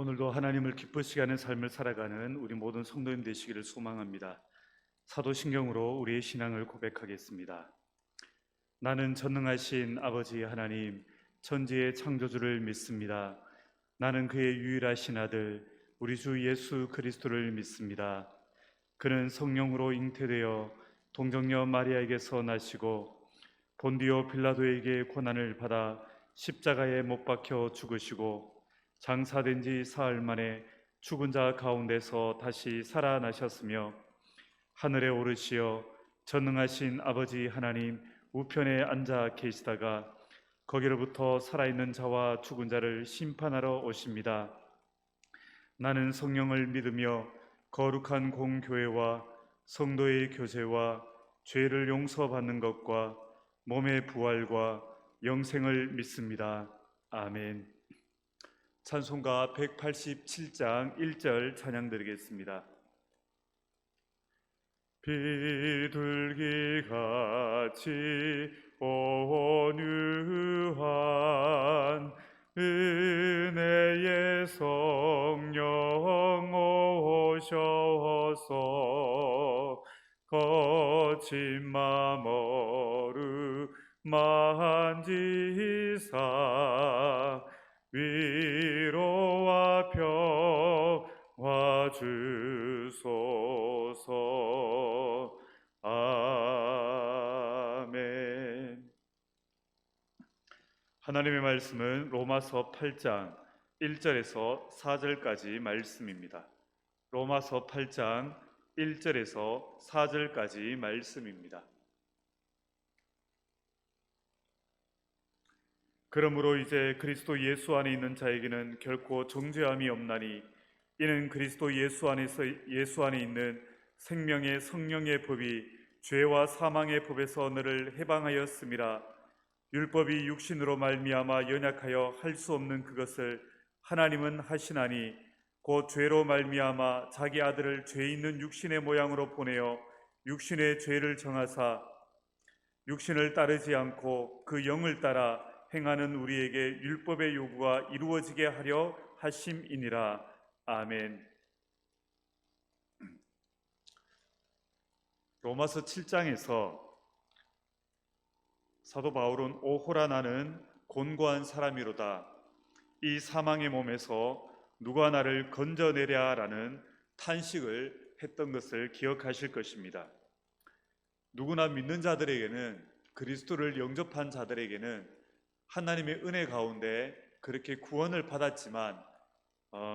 오늘도 하나님을 기쁘시게 하는 삶을 살아가는 우리 모든 성도님 되시기를 소망합니다. 사도신경으로 우리의 신앙을 고백하겠습니다. 나는 전능하신 아버지 하나님, 천지의 창조주를 믿습니다. 나는 그의 유일하신 아들, 우리 주 예수 그리스도를 믿습니다. 그는 성령으로 잉태되어 동정녀 마리아에게서 나시고 본디오 빌라도에게 고난을 받아 십자가에 못 박혀 죽으시고 장사된 지 사흘 만에 죽은 자 가운데서 다시 살아나셨으며 하늘에 오르시어 전능하신 아버지 하나님 우편에 앉아 계시다가 거기로부터 살아있는 자와 죽은 자를 심판하러 오십니다. 나는 성령을 믿으며 거룩한 공교회와 성도의 교제와 죄를 용서받는 것과 몸의 부활과 영생을 믿습니다. 아멘. 찬송가 187장 1절 찬양 드리겠습니다. 비둘기같이 온유한 은혜의 성령 오셔서 거친 맘 어루만지사 위로와 평화 주소서. 아멘. 하나님의 말씀은 로마서 8장 1절에서 4절까지 말씀입니다. 로마서 8장 1절에서 4절까지 말씀입니다. 그러므로 이제 그리스도 예수 안에 있는 자에게는 결코 정죄함이 없나니 이는 그리스도 예수 안에 있는 생명의 성령의 법이 죄와 사망의 법에서 너를 해방하였음이라. 율법이 육신으로 말미암아 연약하여 할 수 없는 그것을 하나님은 하시나니 곧 죄로 말미암아 자기 아들을 죄 있는 육신의 모양으로 보내어 육신의 죄를 정하사 육신을 따르지 않고 그 영을 따라 행하는 우리에게 율법의 요구가 이루어지게 하려 하심이니라. 아멘. 로마서 7장에서 사도 바울은 오호라 나는 곤고한 사람이로다. 이 사망의 몸에서 누가 나를 건져내랴 라는 탄식을 했던 것을 기억하실 것입니다. 누구나 믿는 자들에게는, 그리스도를 영접한 자들에게는 하나님의 은혜 가운데 그렇게 구원을 받았지만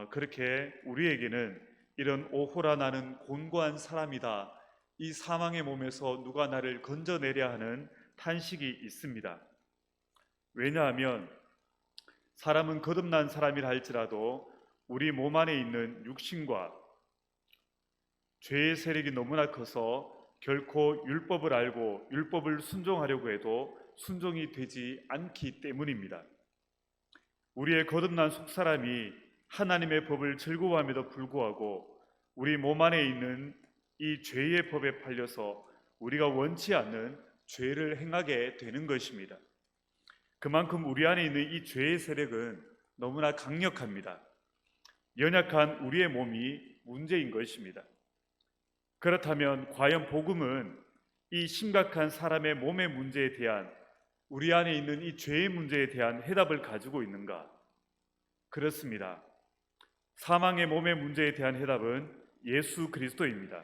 그렇게 우리에게는 이런 오호라 나는 곤고한 사람이다, 이 사망의 몸에서 누가 나를 건져내랴 하는 탄식이 있습니다. 왜냐하면 사람은 거듭난 사람이라 할지라도 우리 몸 안에 있는 육신과 죄의 세력이 너무나 커서 결코 율법을 알고 율법을 순종하려고 해도 순종이 되지 않기 때문입니다. 우리의 거듭난 속사람이 하나님의 법을 즐거워함에도 불구하고 우리 몸 안에 있는 이 죄의 법에 팔려서 우리가 원치 않는 죄를 행하게 되는 것입니다. 그만큼 우리 안에 있는 이 죄의 세력은 너무나 강력합니다. 연약한 우리의 몸이 문제인 것입니다. 그렇다면 과연 복음은 이 심각한 사람의 몸의 문제에 대한, 우리 안에 있는 이 죄의 문제에 대한 해답을 가지고 있는가? 그렇습니다. 사망의 몸의 문제에 대한 해답은 예수 그리스도입니다.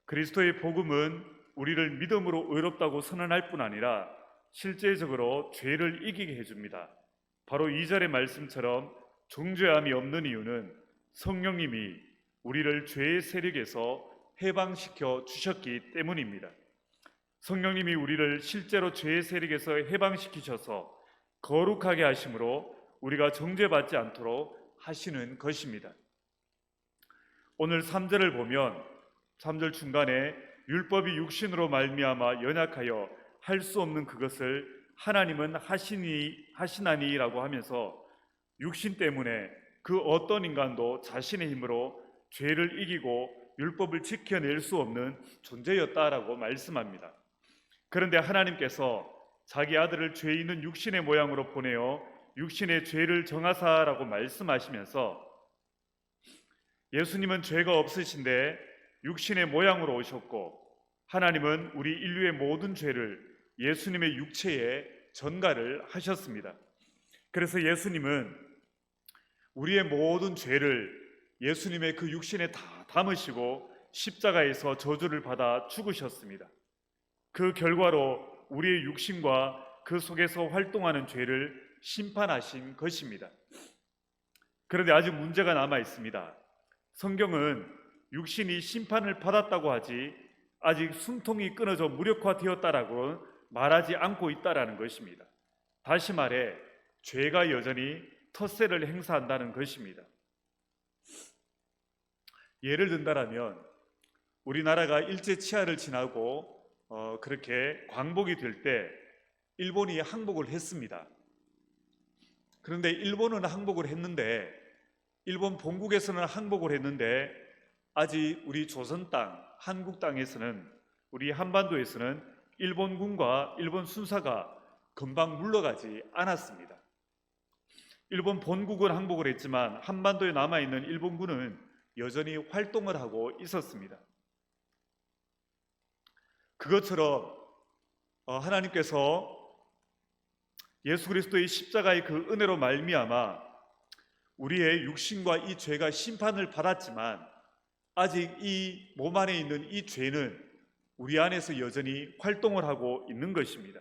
그리스도의 복음은 우리를 믿음으로 의롭다고 선언할 뿐 아니라 실제적으로 죄를 이기게 해줍니다. 바로 2절의 말씀처럼 정죄함이 없는 이유는 성령님이 우리를 죄의 세력에서 해방시켜 주셨기 때문입니다. 성령님이 우리를 실제로 죄의 세력에서 해방시키셔서 거룩하게 하심으로 우리가 정죄받지 않도록 하시는 것입니다. 오늘 3절을 보면 3절 중간에 율법이 육신으로 말미암아 연약하여 할 수 없는 그것을 하나님은 하시나니라고 하면서 육신 때문에 그 어떤 인간도 자신의 힘으로 죄를 이기고 율법을 지켜낼 수 없는 존재였다라고 말씀합니다. 그런데 하나님께서 자기 아들을 죄 있는 육신의 모양으로 보내어 육신의 죄를 정하사라고 말씀하시면서 예수님은 죄가 없으신데 육신의 모양으로 오셨고 하나님은 우리 인류의 모든 죄를 예수님의 육체에 전가를 하셨습니다. 그래서 예수님은 우리의 모든 죄를 예수님의 그 육신에 다 담으시고 십자가에서 저주를 받아 죽으셨습니다. 그 결과로 우리의 육신과 그 속에서 활동하는 죄를 심판하신 것입니다. 그런데 아직 문제가 남아 있습니다. 성경은 육신이 심판을 받았다고 하지 아직 숨통이 끊어져 무력화되었다라고 말하지 않고 있다라는 것입니다. 다시 말해 죄가 여전히 텃세를 행사한다는 것입니다. 예를 든다라면 우리나라가 일제 치하를 지나고 그렇게 광복이 될 때 일본이 항복을 했습니다. 그런데 일본은 항복을 했는데 일본 본국에서는 항복을 했는데 아직 우리 조선 땅, 한국 땅에서는 우리 한반도에서는 일본군과 일본 순사가 금방 물러가지 않았습니다. 일본 본국은 항복을 했지만 한반도에 남아있는 일본군은 여전히 활동을 하고 있었습니다. 그것처럼 하나님께서 예수 그리스도의 십자가의 그 은혜로 말미암아 우리의 육신과 이 죄가 심판을 받았지만 아직 이 몸 안에 있는 이 죄는 우리 안에서 여전히 활동을 하고 있는 것입니다.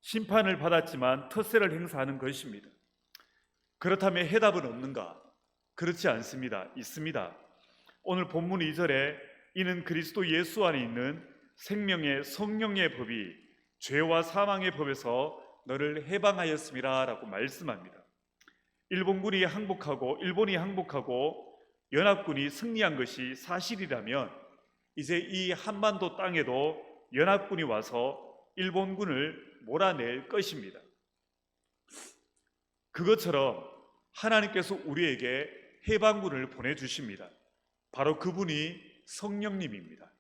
심판을 받았지만 텃세를 행사하는 것입니다. 그렇다면 해답은 없는가? 그렇지 않습니다. 있습니다. 오늘 본문 2절에 이는 그리스도 예수 안에 있는 생명의 성령의 법이 죄와 사망의 법에서 너를 해방하였음이라 라고 말씀합니다. 일본이 항복하고 연합군이 승리한 것이 사실이라면 이제 이 한반도 땅에도 연합군이 와서 일본군을 몰아낼 것입니다. 그것처럼 하나님께서 우리에게 해방군을 보내주십니다. 바로 그분이 성령님입니다.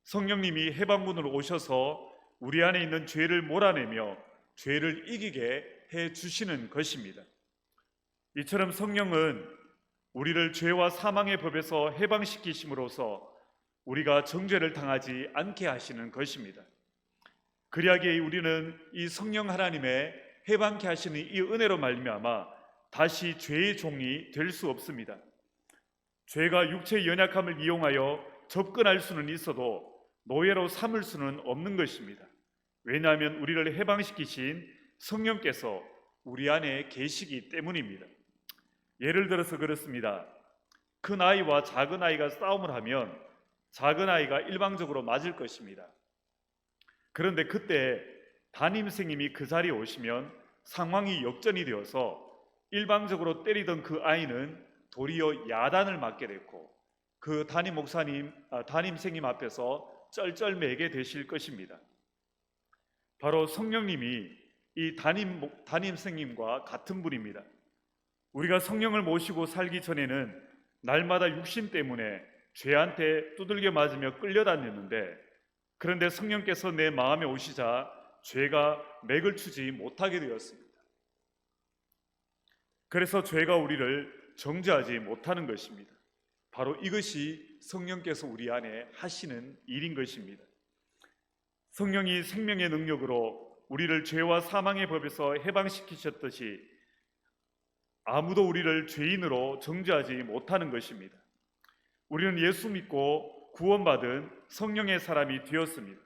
성령님이 해방군으로 오셔서 우리 안에 있는 죄를 몰아내며 죄를 이기게 해주시는 것입니다. 이처럼 성령은 우리를 죄와 사망의 법에서 해방시키심으로써 우리가 정죄를 당하지 않게 하시는 것입니다. 그리하기에 우리는 이 성령 하나님의 해방케 하시는 이 은혜로 말미암아 다시 죄의 종이 될 수 없습니다. 죄가 육체의 연약함을 이용하여 접근할 수는 있어도 노예로 삼을 수는 없는 것입니다. 왜냐하면 우리를 해방시키신 성령께서 우리 안에 계시기 때문입니다. 예를 들어서 그렇습니다. 큰 아이와 작은 아이가 싸움을 하면 작은 아이가 일방적으로 맞을 것입니다. 그런데 그때 담임선생님이 그 자리에 오시면 상황이 역전이 되어서 일방적으로 때리던 그 아이는 도리어 야단을 맞게 됐고 그 담임선생님 앞에서 쩔쩔매게 되실 것입니다. 바로 성령님이 이 담임선생님과 같은 분입니다. 우리가 성령을 모시고 살기 전에는 날마다 육신 때문에 죄한테 두들겨 맞으며 끌려다녔는데 그런데 성령께서 내 마음에 오시자 죄가 맥을 추지 못하게 되었습니다. 그래서 죄가 우리를 정죄하지 못하는 것입니다. 바로 이것이 성령께서 우리 안에 하시는 일인 것입니다. 성령이 생명의 능력으로 우리를 죄와 사망의 법에서 해방시키셨듯이 아무도 우리를 죄인으로 정죄하지 못하는 것입니다. 우리는 예수 믿고 구원받은 성령의 사람이 되었습니다.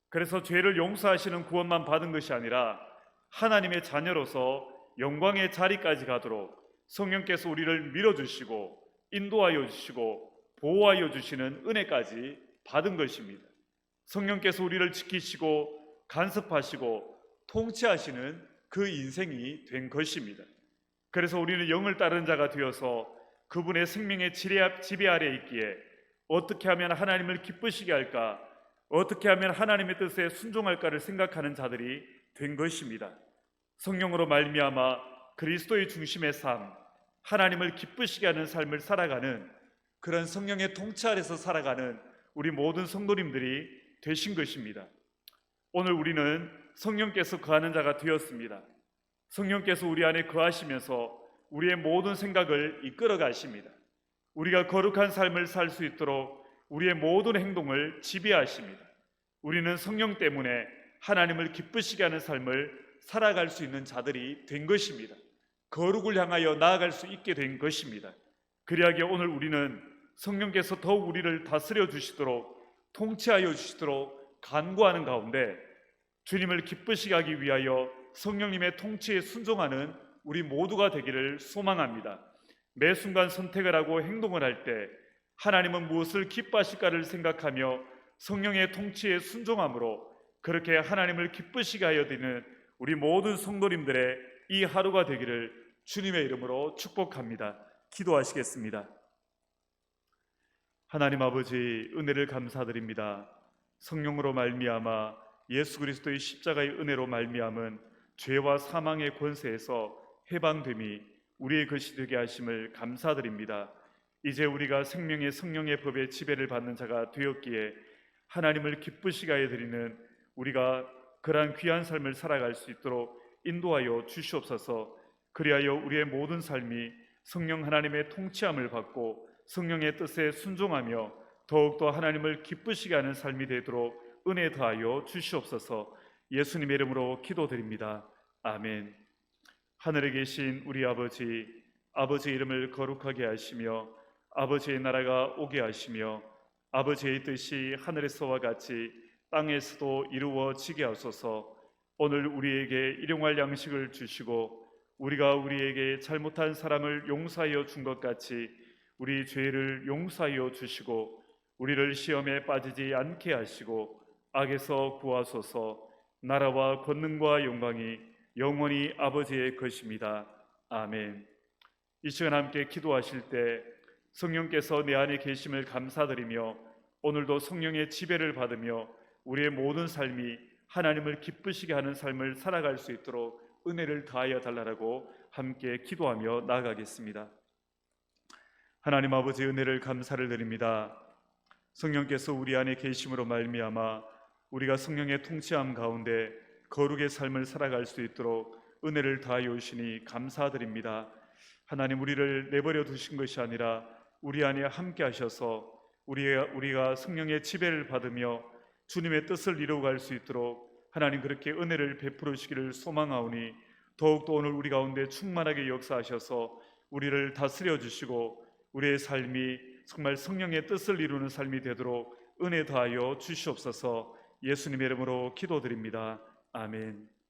그래서 죄를 용서하시는 구원만 받은 것이 아니라 하나님의 자녀로서 영광의 자리까지 가도록 성령께서 우리를 밀어주시고 인도하여 주시고 보호하여 주시는 은혜까지 받은 것입니다. 성령께서 우리를 지키시고 간섭하시고 통치하시는 그 인생이 된 것입니다. 그래서 우리는 영을 따르는 자가 되어서 그분의 생명의 지배 아래에 있기에 어떻게 하면 하나님을 기쁘시게 할까, 어떻게 하면 하나님의 뜻에 순종할까를 생각하는 자들이 된 것입니다. 성령으로 말미암아 그리스도의 중심의 삶, 하나님을 기쁘시게 하는 삶을 살아가는 그런 성령의 통치 아래서 살아가는 우리 모든 성도님들이 되신 것입니다. 오늘 우리는 성령께서 거하는 자가 되었습니다. 성령께서 우리 안에 거하시면서 우리의 모든 생각을 이끌어 가십니다. 우리가 거룩한 삶을 살 수 있도록 우리의 모든 행동을 지배하십니다. 우리는 성령 때문에 하나님을 기쁘시게 하는 삶을 살아갈 수 있는 자들이 된 것입니다. 거룩을 향하여 나아갈 수 있게 된 것입니다. 그리하여 오늘 우리는 성령께서 더욱 우리를 다스려 주시도록 통치하여 주시도록 간구하는 가운데 주님을 기쁘시게 하기 위하여 성령님의 통치에 순종하는 우리 모두가 되기를 소망합니다. 매 순간 선택을 하고 행동을 할 때 하나님은 무엇을 기뻐하실까를 생각하며 성령의 통치에 순종함으로 그렇게 하나님을 기쁘시게 하여 드리는 우리 모든 성도님들의 이 하루가 되기를 주님의 이름으로 축복합니다. 기도하시겠습니다. 하나님 아버지, 은혜를 감사드립니다. 성령으로 말미암아 예수 그리스도의 십자가의 은혜로 말미암은 죄와 사망의 권세에서 해방됨이 우리의 것이 되게 하심을 감사드립니다. 이제 우리가 생명의 성령의 법의 지배를 받는 자가 되었기에 하나님을 기쁘시게 하여 드리는 우리가 그러한 귀한 삶을 살아갈 수 있도록 인도하여 주시옵소서. 그리하여 우리의 모든 삶이 성령 하나님의 통치함을 받고 성령의 뜻에 순종하며 더욱더 하나님을 기쁘시게 하는 삶이 되도록 은혜 더하여 주시옵소서. 예수님의 이름으로 기도드립니다. 아멘. 하늘에 계신 우리 아버지, 아버지의 이름을 거룩하게 하시며 아버지의 나라가 오게 하시며 아버지의 뜻이 하늘에서와 같이 땅에서도 이루어지게 하소서. 오늘 우리에게 일용할 양식을 주시고 우리가 우리에게 잘못한 사람을 용서하여 준 것 같이 우리 죄를 용서하여 주시고 우리를 시험에 빠지지 않게 하시고 악에서 구하소서. 나라와 권능과 영광이 영원히 아버지의 것입니다. 아멘. 이 시간 함께 기도하실 때 성령께서 내 안에 계심을 감사드리며 오늘도 성령의 지배를 받으며 우리의 모든 삶이 하나님을 기쁘시게 하는 삶을 살아갈 수 있도록 은혜를 더하여 달라고 함께 기도하며 나아가겠습니다. 하나님 아버지, 은혜를 감사를 드립니다. 성령께서 우리 안에 계심으로 말미암아 우리가 성령의 통치함 가운데 거룩의 삶을 살아갈 수 있도록 은혜를 다하여 주시니 감사드립니다. 하나님, 우리를 내버려 두신 것이 아니라 우리 안에 함께 하셔서 우리가 성령의 지배를 받으며 주님의 뜻을 이루어갈 수 있도록 하나님 그렇게 은혜를 베풀어 주시기를 소망하오니 더욱더 오늘 우리 가운데 충만하게 역사하셔서 우리를 다스려 주시고 우리의 삶이 정말 성령의 뜻을 이루는 삶이 되도록 은혜 다하여 주시옵소서. 예수님의 이름으로 기도드립니다. 아멘.